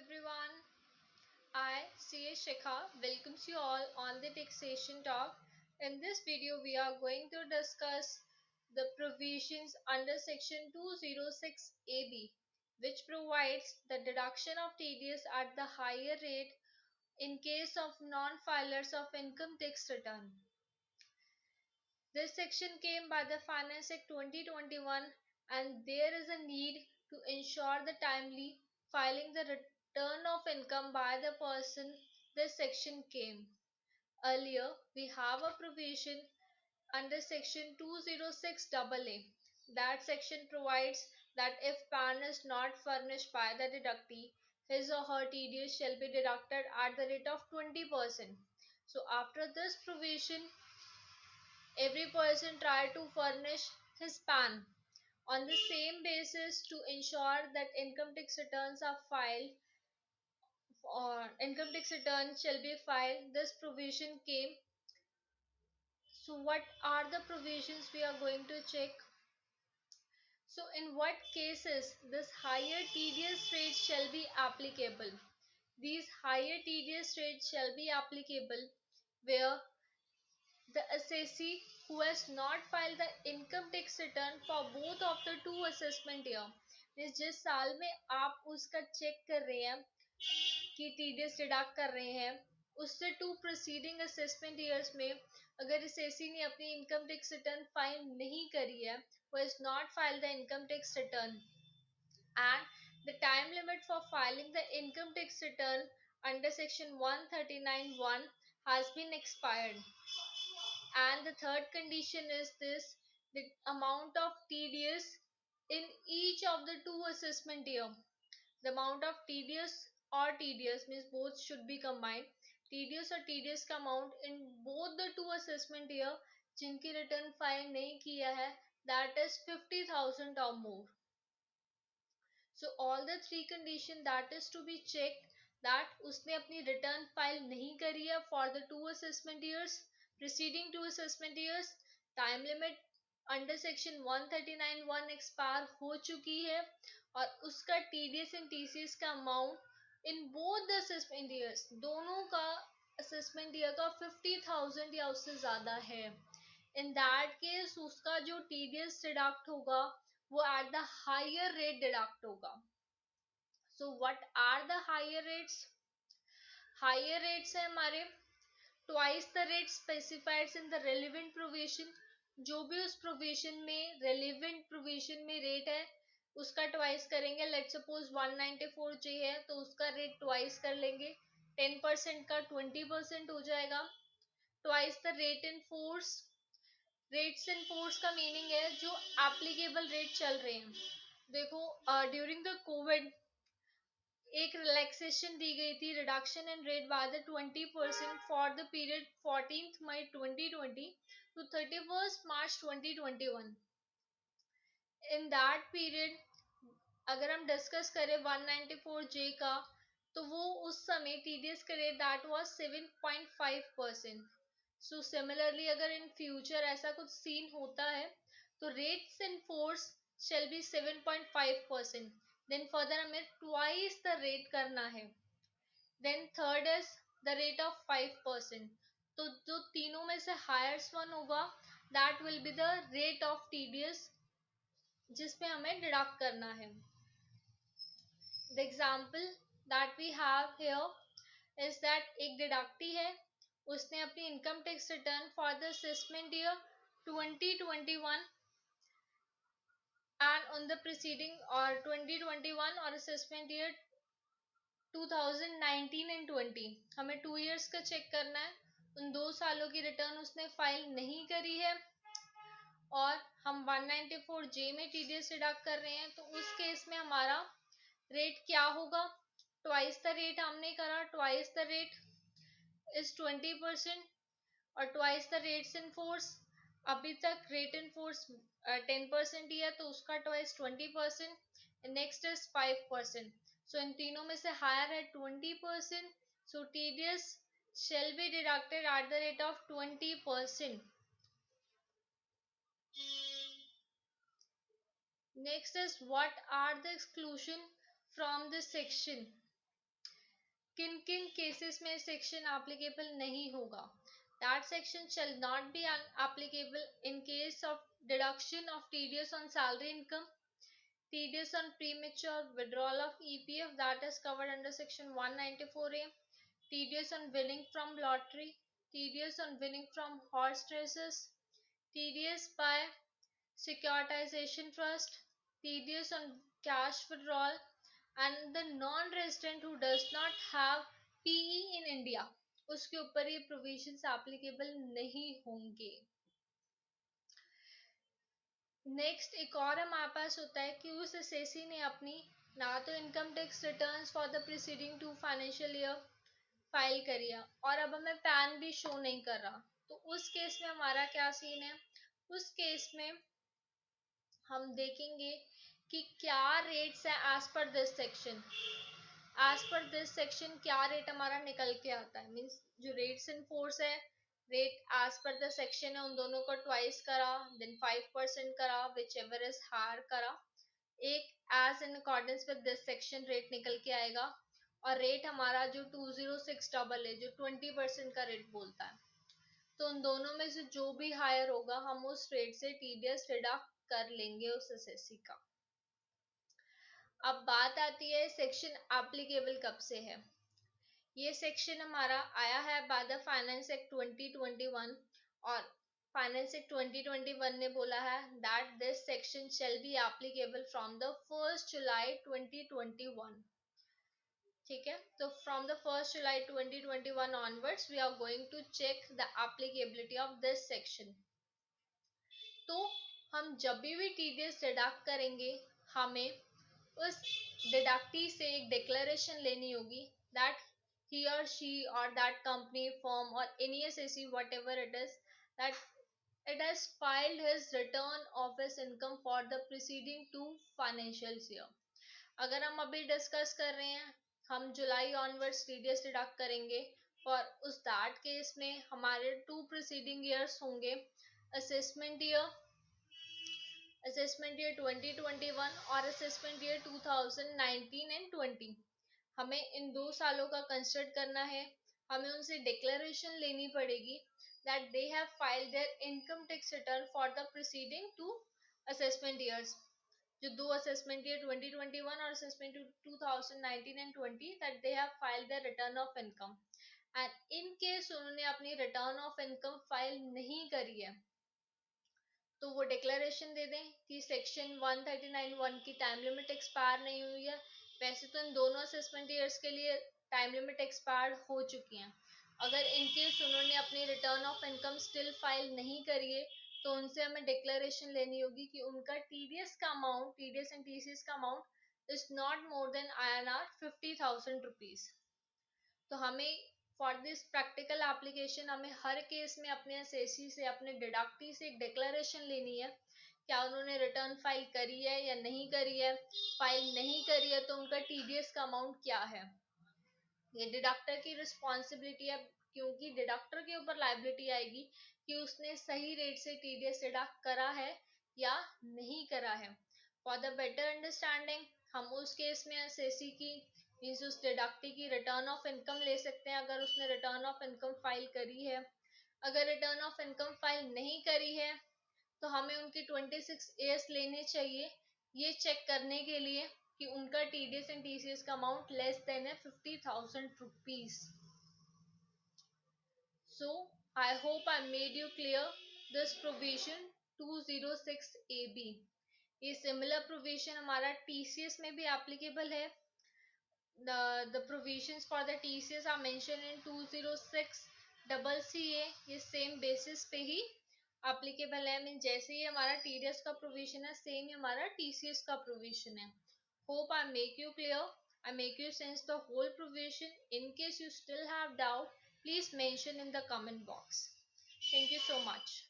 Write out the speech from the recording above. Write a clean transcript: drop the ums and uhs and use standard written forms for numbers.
everyone. I, CA Shikha, welcomes you all on the Taxation Talk. In this video, we are going to discuss the provisions under Section 206AB, which provides the deduction of TDS at the higher rate in case of non-filers of income tax return. This section came by the Finance Act 2021, and there is a need to ensure the timely filing the return of income by the person this section came. Earlier, we have a provision under section 206AA. That section provides that if PAN is not furnished by the deductee, his or her TDS shall be deducted at the rate of 20%. So after this provision, every person try to furnish his PAN on the same basis to ensure that income tax returns are filed or income tax returns shall be filed. This provision came. So what are the provisions we are going to check? So in what cases this higher TDS rate shall be applicable? These higher TDS rates shall be applicable where the assessee who has not filed the income tax return for both of the two assessment year, जिस साल में आप उसका check कर रहे हैं कि TDS deduct कर रहे हैं, उससे टू प्रीसीडिंग असेसमेंट ईयर्स में अगर assessee ने अपनी इनकम टैक्स रिटर्न फाइल नहीं करी है, वो has not filed the income tax return and the time limit for filing the income tax return under section 139(1) has been expired. And the third condition is this: the amount of TDS in each of the two assessment year. The amount of TDS means both should be combined. TDS और TDS का amount in both the two assessment year जिनकी return file नहीं किया है, that is 50,000 or more. So all the three condition that is to be checked, that उसने अपनी return file नहीं करी है for the two assessment years, preceding two assessment years, time limit under section 139(1) expire हो चुकी है और उसका टीडीएस एंड टीसीएस का amount in both the assessment years, दोनों का असेसमेंट ईयर का 50,000 या उससे ज़्यादा है. इन दैट केस उसका जो टीडीएस डिडक्ट होगा वो at the higher rate deduct होगा. So what are the higher rates? Higher rates है हमारे twice the rate specified in the relevant provision. जो भी उस प्रोविजन में रेलिवेंट प्रोविजन में रेट है उसका ट्वाइस करेंगे. लेट सपोज 194J है तो उसका रेट ट्वाइस कर लेंगे. 10% का 20% हो जाएगा. Twice the rate in force. Rates in force का मीनिंग है जो एप्लीकेबल रेट चल रहे हैं. देखो ड्यूरिंग द कोविड एक रिलैक्सेशन दी गई थी, reduction in rate by the 20% for the period 14 May 2020 to 31 March 2021. In that period अगर हम डिस्कस करें 194J का, तो वो उस समय टीडीएस का rate that was 7.5%. So similarly अगर इन फ्यूचर ऐसा कुछ सीन होता है तो rates in force shall be 7.5%. Then further हमें ट्वाइस द रेट करना है. Then third is the rate of 5%. तो जो तीनों में से हायेस्ट वन होगा that will be the rate of TDS जिसपे हमें डिडक्ट करना है. The example that we have here is that एक डिडक्टी है, उसने अपनी income tax return for the assessment year 2021 and on the preceding or 2021 और assessment year 2019 and 20, हमें 2 years का चेक करना है. उन 2 सालों की रिटर्न उसने फाइल नहीं करी है और हम 194J में टीडीएस डिडक्ट कर रहे हैं, तो उस केस में हमारा रेट क्या होगा? ट्वाइस द रेट हमने करा, ट्वाइस द रेट इज 20% और twice the rates in force. अभी तक रेट इन फोर्स 10% ही है तो उसका ट्वाइस 20%. Next is 5%. सो इन तीनों में से हायर है 20%. So TDS shall be deducted at the rate of 20%. Next is what are the exclusion from this section? किन किन केसेस में सेक्शन एप्लीकेबल नहीं होगा. That section shall not be applicable in case of deduction of TDS on salary income, TDS on premature withdrawal of EPF that is covered under section 194A, TDS on winning from lottery, TDS on winning from horse races, TDS by securitization trust, TDS on cash withdrawal, and the non-resident who does not have PE in India, उसके ऊपर ये provisions applicable नहीं होंगे. Next एक और हमारे पास होता है कि उस एसएससी ने अपनी ना तो income tax returns for the preceding 2 financial year file करी है और अब हमें पैन भी शो नहीं कर रहा, तो उस केस में हमारा क्या सीन है. उस केस में हम देखेंगे कि क्या रेट्स है as per this section. As per this section क्या रेट हमारा निकल के आता है, मीन्स जो रेट्स इन फोर्स है, rate as per the section है, उन दोनों को ट्वाइस करा, देन 5% करा, विच एवर इज हायर करा, एक as in accordance with this section rate निकल के आएगा. और रेट हमारा जो 2060 है, जो 20% का रेट बोलता है, तो उन दोनों में से जो भी हायर होगा हम उस रेट से टीडीएस डिडक्ट कर लेंगे उस एसएससी का. अब बात आती है सेक्शन एप्लीकेबल कब से है. ये सेक्शन हमारा आया है बाय द फाइनेंस एक्ट 2021 और फाइनेंस एक्ट 2021 ने बोला है that this section shall be applicable from the 1st July 2021. ठीक है, तो from the 1st July 2021 onwards we are going to check the applicability of this section. तो हम जब भी टीडीएस डिडक्ट करेंगे हमें उस डिडक्टी से एक डिक्लेरेशन लेनी होगी that he or she or that company firm or any assessee whatever it is that it has filed his return of his income for the preceding 2 financial year. अगर हम अभी डिस्कस कर रहे हैं हम जुलाई ऑनवर्ड्स टीडीएस डिडक्ट करेंगे और उस दैट केस में हमारे 2 प्रीसीडिंग ईयर्स होंगे असेसमेंट ईयर 2021 और असेसमेंट ईयर 2019 एंड 20. हमें इन 2 सालों का कंसिडर करना है. हमें उनसे डिक्लेरेशन लेनी पड़ेगी that they have filed their income tax return for the preceding 2 assessment years, जो 2 असेसमेंट ईयर 2021 और assessment 2019 and 20 that they have filed their return of income. And in case उन्होंने अपनी रिटर्न ऑफ इनकम फाइल नहीं करी है तो वो declaration दे दें कि सेक्शन 139(1) की टाइम लिमिट एक्सपायर नहीं हुई है. वैसे तो इन दोनों असेसमेंट ईयर्स के लिए टाइम लिमिट एक्सपायर हो चुकी हैं. अगर इनकेस उन्होंने अपनी return of income still file नहीं करी है तो उनसे हमें डिक्लेरेशन लेनी होगी कि उनका टीडीएस का अमाउंट, टीडीएस एंड टीसीएस का amount is not more than INR 50,000 rupees. तो हमें फॉर दिस प्रैक्टिकल एप्लीकेशन हमें हर केस में अपने एसएससी से, अपने डिडक्टी से एक डिक्लेरेशन लेनी है क्या उन्होंने रिटर्न फाइल करी है या नहीं करी है. फाइल नहीं करी है तो उनका टीडीएस का अमाउंट क्या है. ये डिडक्टर की रिस्पॉन्सिबिलिटी है क्योंकि डिडक्टर के ऊपर लाइबिलिटी आएगी कि उसने सही रेट से टीडीएस डिडक्ट करा है या नहीं करा है. फॉर द बेटर अंडरस्टैंडिंग हम उस केस में एसएससी की मीन्स उस डिडक्टी की रिटर्न ऑफ इनकम ले सकते हैं अगर उसने रिटर्न ऑफ इनकम फाइल करी है. अगर रिटर्न ऑफ इनकम फाइल नहीं करी है तो हमें उनकी 26 ईयर्स लेने चाहिए ये चेक करने के लिए कि उनका टीडीएस एंड टीसीएस का अमाउंट लेस देन है 50,000 rupees. So I hope I made you clear this provision 206AB. ये सिमिलर प्रोविजन हमारा टीसीएस में भी एप्लीकेबल है. The provisions for the TCS are mentioned in 206 CCA. ये सेम बेसिस पे ही applicable है. मीन जैसे ही हमारा टीडीएस का प्रोविजन है सेम ही हमारा टीसीएस का प्रोविजन है. Hope I make you clear. I make you sense the whole provision. In case you still have doubt, please mention in the comment box. Thank you so much.